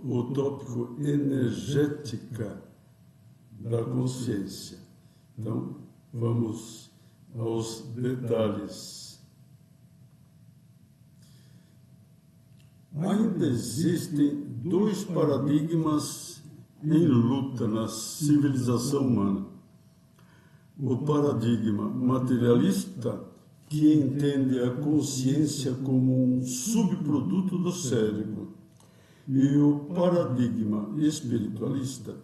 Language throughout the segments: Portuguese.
o tópico energética da consciência. Então, vamos aos detalhes. Ainda existem dois paradigmas em luta na civilização humana. O paradigma materialista, que entende a consciência como um subproduto do cérebro, e o paradigma espiritualista,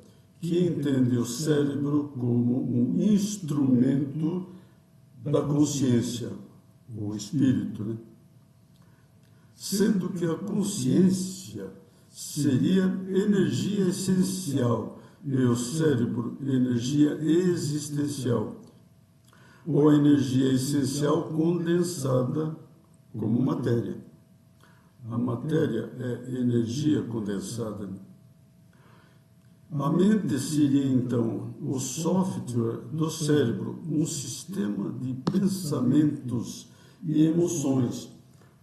que entende o cérebro como um instrumento da consciência, o espírito, né? Sendo que a consciência seria energia essencial e o cérebro energia existencial, ou a energia essencial condensada como matéria. A matéria é energia condensada. A mente seria, então, o software do cérebro, um sistema de pensamentos e emoções,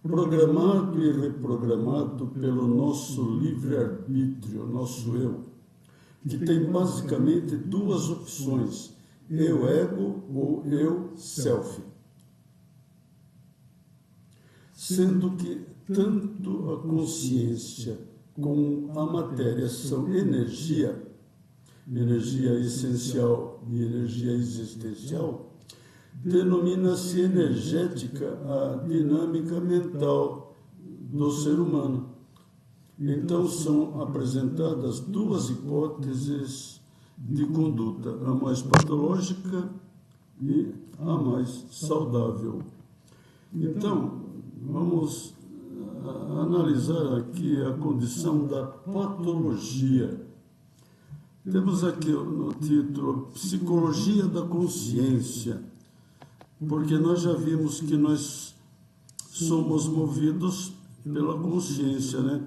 programado e reprogramado pelo nosso livre-arbítrio, nosso eu, que tem basicamente duas opções: eu ego ou eu self. Sendo que tanto a consciência como a matéria são energia essencial e energia existencial, denomina-se energética a dinâmica mental do ser humano. Então são apresentadas duas hipóteses de conduta, a mais patológica e a mais saudável. Então, vamos analisar aqui a condição da patologia. Temos aqui no título Psicologia da Consciência, porque nós já vimos que nós somos movidos pela consciência, né?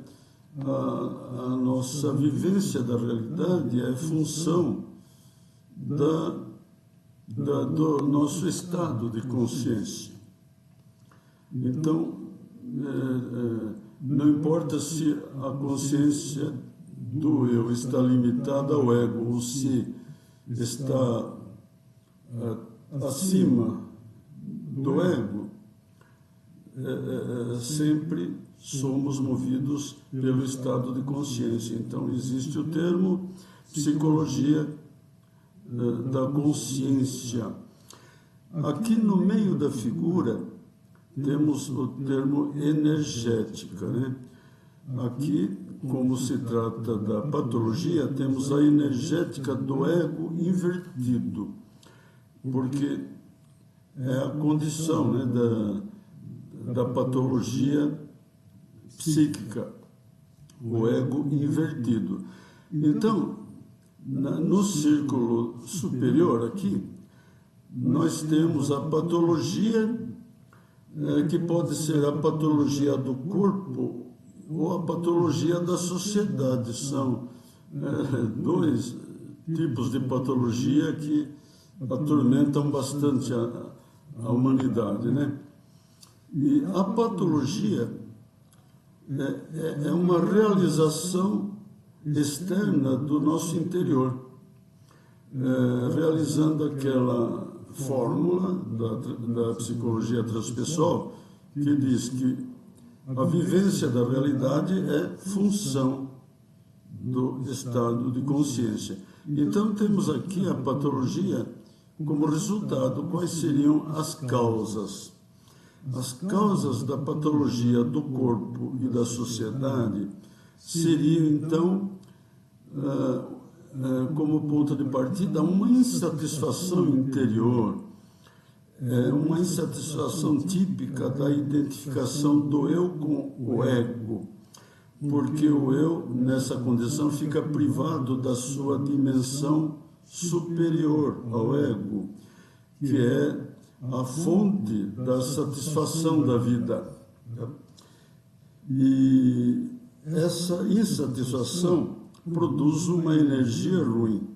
A nossa vivência da realidade é função do nosso estado de consciência. Então, não importa se a consciência do eu está limitada ao ego ou se está acima do ego, sempre somos movidos pelo estado de consciência. Então, existe o termo psicologia da consciência. Aqui no meio da figura, temos o termo energética, né? Aqui, como se trata da patologia, temos a energética do ego invertido, porque é a condição, né, da patologia psíquica, o ego invertido. Então, no círculo superior aqui, nós temos a patologia, que pode ser a patologia do corpo ou a patologia da sociedade. São dois tipos de patologia que atormentam bastante a humanidade, né? E a patologia é uma realização externa do nosso interior, realizando aquela fórmula da psicologia transpessoal que diz que a vivência da realidade é função do estado de consciência. Então, temos aqui a patologia como resultado. Quais seriam as causas? As causas da patologia do corpo e da sociedade seriam, então, como ponto de partida, uma insatisfação interior, uma insatisfação típica da identificação do eu com o ego, porque o eu, nessa condição, fica privado da sua dimensão superior ao ego, que é a fonte da satisfação da vida. E essa insatisfação produz uma energia ruim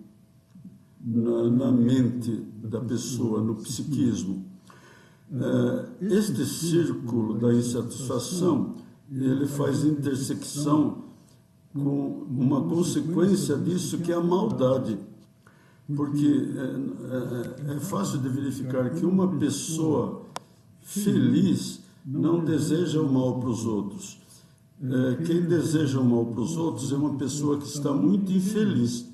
na mente da pessoa, no psiquismo. Este círculo da insatisfação, ele faz intersecção com uma consequência disso que é a maldade. Porque é fácil de verificar que uma pessoa feliz não deseja o mal para os outros. Quem deseja o mal para os outros é uma pessoa que está muito infeliz.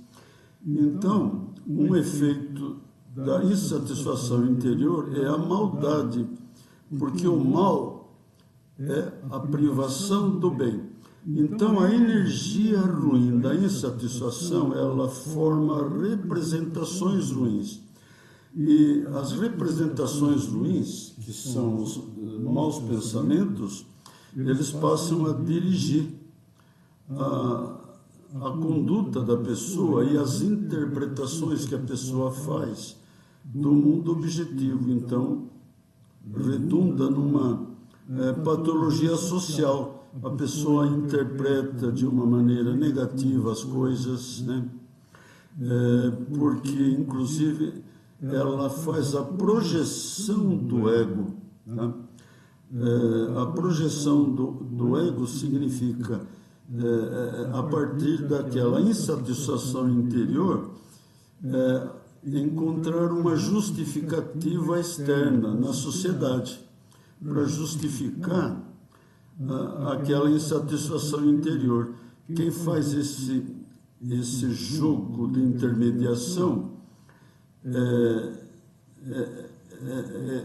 Então, um efeito da insatisfação interior é a maldade, porque o mal é a privação do bem. Então, a energia ruim da insatisfação, ela forma representações ruins. E as representações ruins, que são os maus pensamentos, eles passam a dirigir a conduta da pessoa e as interpretações que a pessoa faz do mundo objetivo. Então, redunda numa patologia social. A pessoa interpreta de uma maneira negativa as coisas, né? Porque, inclusive, ela faz a projeção do ego. Tá? A projeção do ego significa, a partir daquela insatisfação interior, encontrar uma justificativa externa na sociedade para justificar aquela insatisfação interior. Quem faz esse jogo de intermediação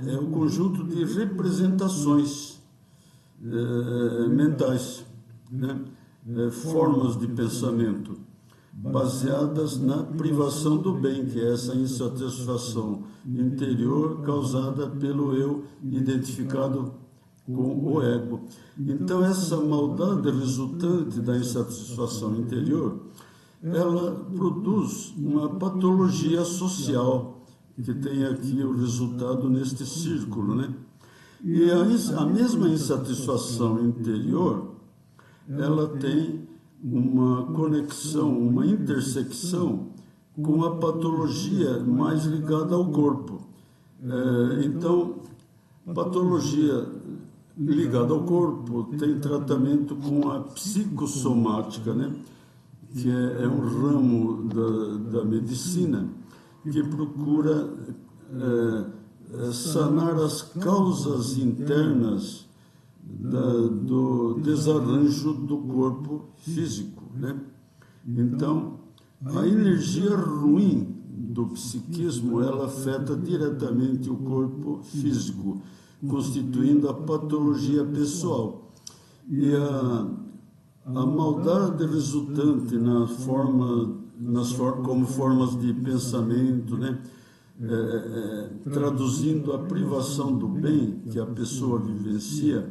é um conjunto de representações mentais, né? Formas de pensamento baseadas na privação do bem, que é essa insatisfação interior causada pelo eu identificado com o ego. Então, essa maldade resultante da insatisfação interior, ela produz uma patologia social, que tem aqui o resultado neste círculo, né? E a mesma insatisfação interior, ela tem uma conexão, uma intersecção com a patologia mais ligada ao corpo. Então, patologia ligada ao corpo tem tratamento com a psicossomática, né? Que é um ramo da medicina que procura sanar as causas internas do desarranjo do corpo físico, né? Então, a energia ruim do psiquismo, ela afeta diretamente o corpo físico, constituindo a patologia pessoal. E a maldade resultante como formas de pensamento, né? Traduzindo a privação do bem que a pessoa vivencia,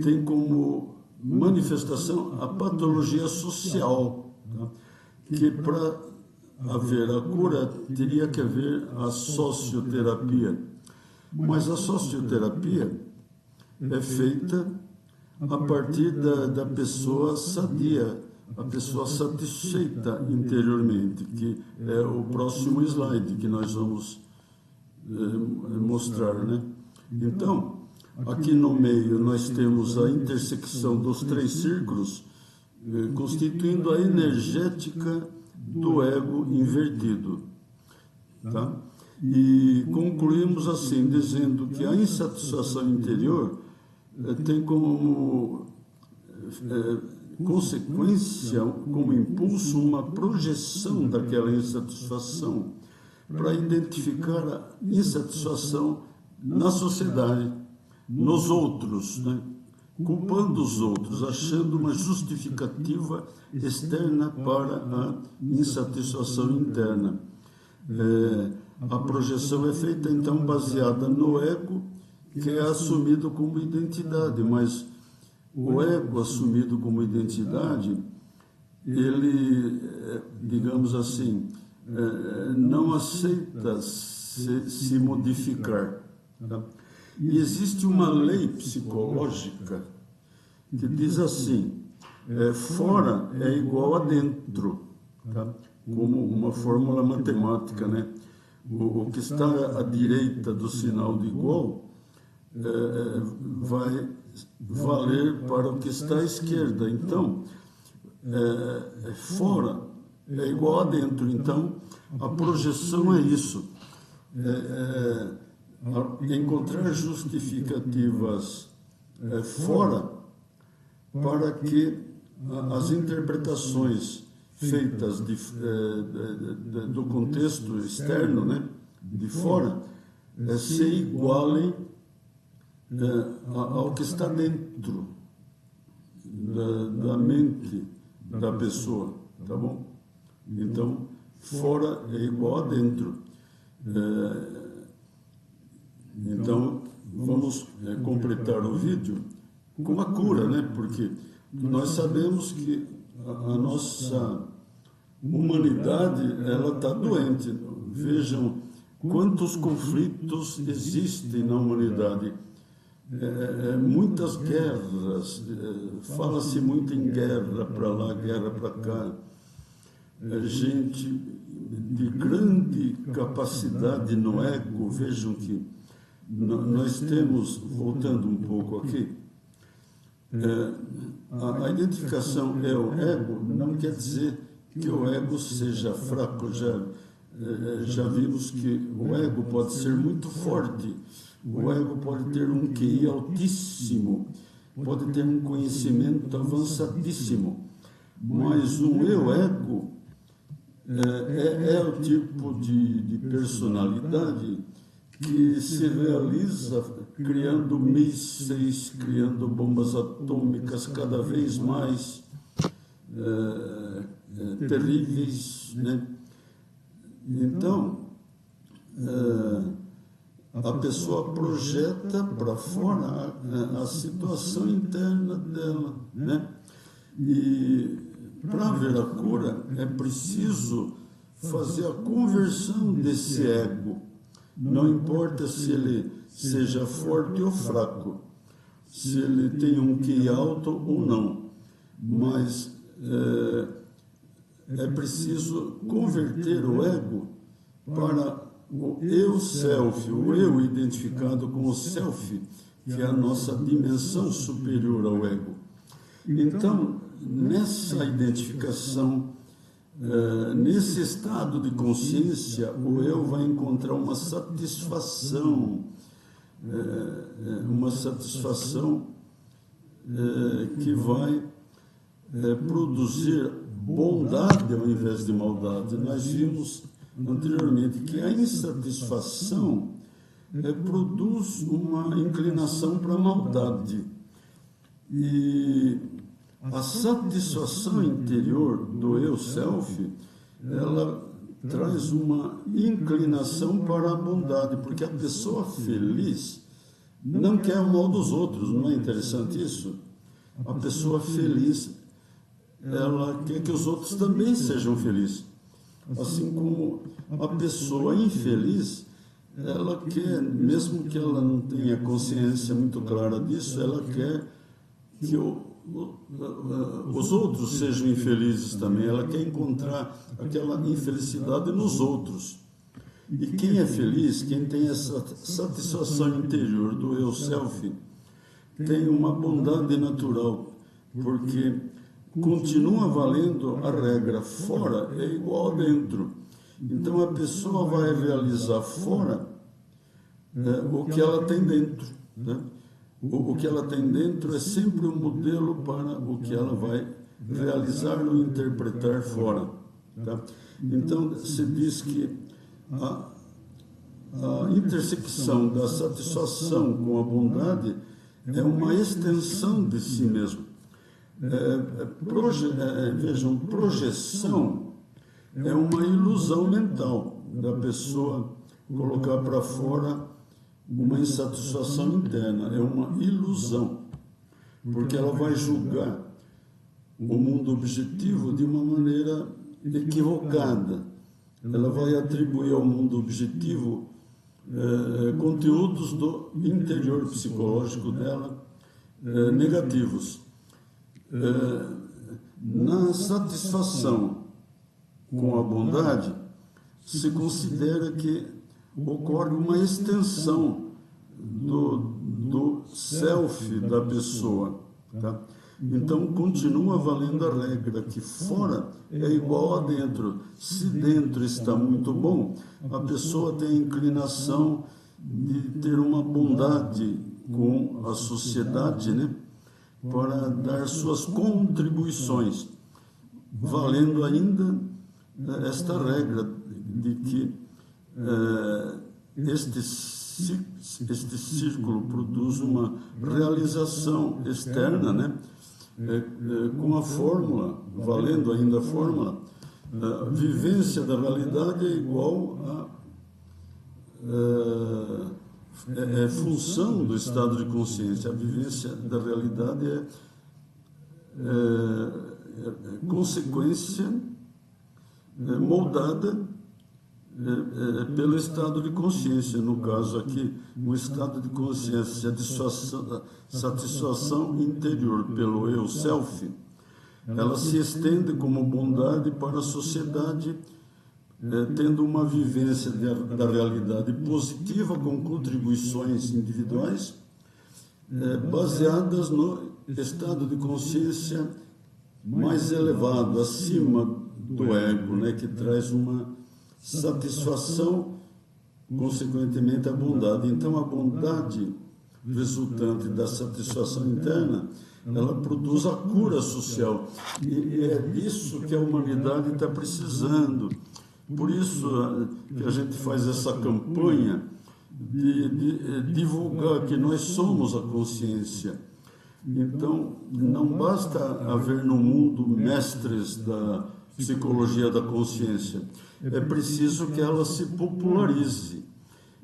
tem como manifestação a patologia social, tá? Que para haver a cura teria que haver a socioterapia. Mas a socioterapia é feita a partir da pessoa sadia, a pessoa satisfeita interiormente, que é o próximo slide que nós vamos mostrar, né? Então, aqui no meio nós temos a intersecção dos três círculos, constituindo a energética do ego invertido, tá? E concluímos assim, dizendo que a insatisfação interior tem como consequência, como impulso, uma projeção daquela insatisfação para identificar a insatisfação na sociedade, nos outros, né? Culpando os outros, achando uma justificativa externa para a insatisfação interna. A projeção é feita, então, baseada no ego, que é assumido como identidade, mas o ego assumido como identidade, ele, digamos assim, não aceita se modificar. Tá? E existe uma lei psicológica que diz assim, fora é igual a dentro, tá? Como uma fórmula matemática, né? O que está à direita do sinal de igual vai valer para o que está à esquerda. Então, fora é igual a dentro. Então, a projeção é isso. Encontrar justificativas fora para que as interpretações feitas do contexto externo, né, de fora, se igualem ao que está dentro da mente da pessoa, tá bom? Então, fora é igual a dentro. Então, vamos completar o vídeo com a cura, né? Porque nós sabemos que a nossa humanidade, ela está doente. Vejam quantos conflitos existem na humanidade. Muitas guerras, fala-se muito em guerra para lá, guerra para cá. Gente de grande capacidade no ego. Vejam que nós temos, voltando um pouco aqui, a identificação é o ego, não quer dizer que o ego seja fraco. Já vimos que o ego pode ser muito forte, o ego pode ter um QI altíssimo, pode ter um conhecimento avançadíssimo, mas um eu-ego é o tipo de personalidade que se realiza criando mísseis, criando bombas atômicas cada vez mais terríveis, né? Então, a pessoa projeta para fora a situação interna dela, né? E para ver a cura é preciso fazer a conversão desse ego. Não importa se ele seja forte ou fraco, se ele tem um QI alto ou não, mas é preciso converter o ego para o eu-self, o eu identificado com o self, que é a nossa dimensão superior ao ego. Então, nessa identificação, nesse estado de consciência, o eu vai encontrar uma satisfação que vai produzir bondade ao invés de maldade. Nós vimos anteriormente que a insatisfação produz uma inclinação para a maldade. E a satisfação interior do eu-self, ela traz uma inclinação para a bondade, porque a pessoa feliz não quer o mal dos outros. Não é interessante isso? A pessoa feliz, ela quer que os outros também sejam felizes. Assim como a pessoa infeliz, ela quer, mesmo que ela não tenha consciência muito clara disso, ela quer que os outros sejam infelizes também. Ela quer encontrar aquela infelicidade nos outros. E quem é feliz, quem tem essa satisfação interior do eu-self, tem uma bondade natural, porque continua valendo a regra, fora é igual a dentro. Então a pessoa vai realizar fora o que ela tem dentro, né? O que ela tem dentro é sempre um modelo para o que ela vai realizar ou interpretar fora, tá? Então se diz que a intersecção da satisfação com a bondade é uma extensão de si mesmo. Vejam, projeção é uma ilusão mental da pessoa colocar para fora uma insatisfação interna. É uma ilusão, porque ela vai julgar o mundo objetivo de uma maneira equivocada. Ela vai atribuir ao mundo objetivo conteúdos do interior psicológico dela negativos. Na satisfação com a bondade, se considera que ocorre uma extensão do self da pessoa. Tá? Então, continua valendo a regra que fora é igual a dentro. Se dentro está muito bom, a pessoa tem a inclinação de ter uma bondade com a sociedade, né? Para dar suas contribuições, valendo ainda esta regra de que este círculo produz uma realização externa, né? Com a fórmula, valendo ainda a fórmula, a vivência da realidade é igual a função do estado de consciência. A vivência da realidade é consequência moldada pelo estado de consciência. No caso aqui, um estado de consciência de satisfação interior pelo eu, self, ela se estende como bondade para a sociedade, tendo uma vivência da realidade positiva com contribuições individuais, baseadas no estado de consciência mais elevado, acima do ego, né, que traz uma satisfação, consequentemente a bondade. Então, a bondade resultante da satisfação interna, ela produz a cura social. E é disso que a humanidade está precisando. Por isso que a gente faz essa campanha de divulgar que nós somos a consciência. Então, não basta haver no mundo mestres da psicologia da consciência. É preciso que ela se popularize.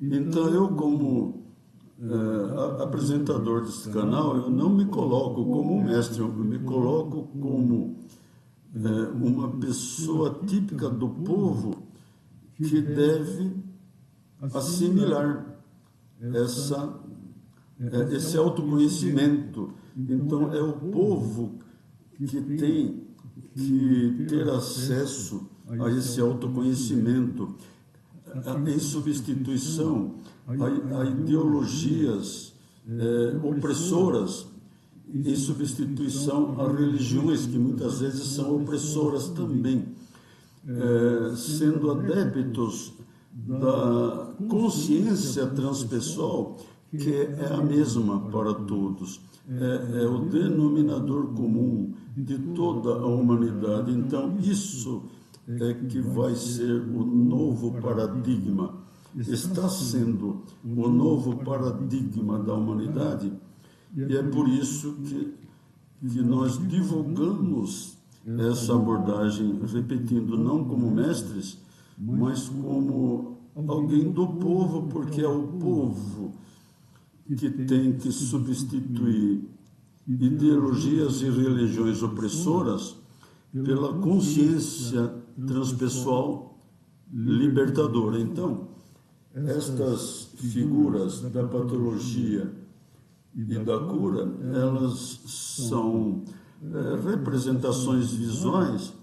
Então, eu como apresentador desse canal, eu não me coloco como um mestre, eu me coloco como uma pessoa típica do povo que deve assimilar esse autoconhecimento. Então, é o povo que tem que ter acesso a esse autoconhecimento, em substituição a ideologias opressoras, em substituição a religiões que muitas vezes são opressoras também, sendo adeptos da consciência transpessoal, que é a mesma para todos, é o denominador comum de toda a humanidade. Então, isso é que vai ser o novo paradigma, está sendo o novo paradigma da humanidade, e é por isso que nós divulgamos essa abordagem, repetindo, não como mestres, mas como alguém do povo, porque é o povo que tem que substituir ideologias e religiões opressoras pela consciência transpessoal libertadora. Então, estas figuras da patologia e da cura, elas são representações visuais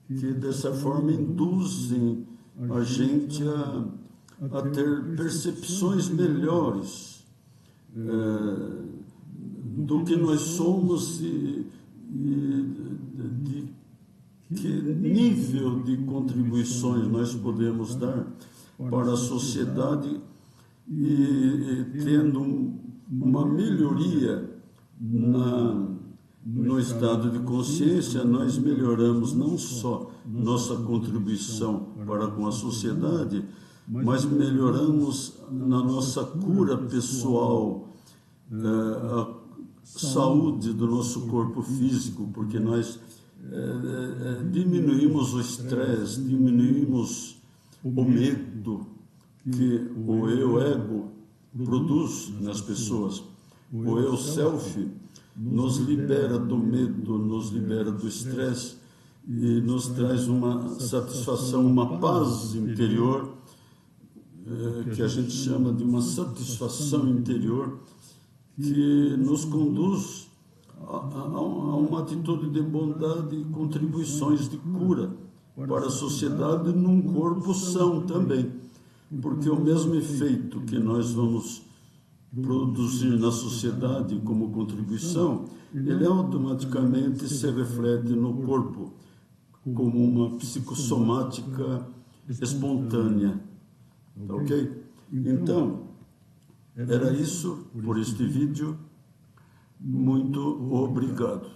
que, dessa forma, induzem a gente a ter percepções melhores do que nós somos e de que nível de contribuições nós podemos dar para a sociedade, e tendo uma melhoria no estado de consciência, nós melhoramos não só nossa contribuição para com a sociedade, mas melhoramos na nossa cura pessoal, a saúde do nosso corpo físico, porque nós diminuímos o estresse, diminuímos o medo que o eu ego produz nas pessoas. O eu self nos libera do medo, nos libera do estresse e nos traz uma satisfação, uma paz interior, que a gente chama de uma satisfação interior, que nos conduz a uma atitude de bondade e contribuições de cura para a sociedade num corpo são também, porque o mesmo efeito que nós vamos produzir na sociedade como contribuição, ele automaticamente se reflete no corpo como uma psicossomática espontânea. Ok? Então, era isso por este vídeo. Muito obrigado.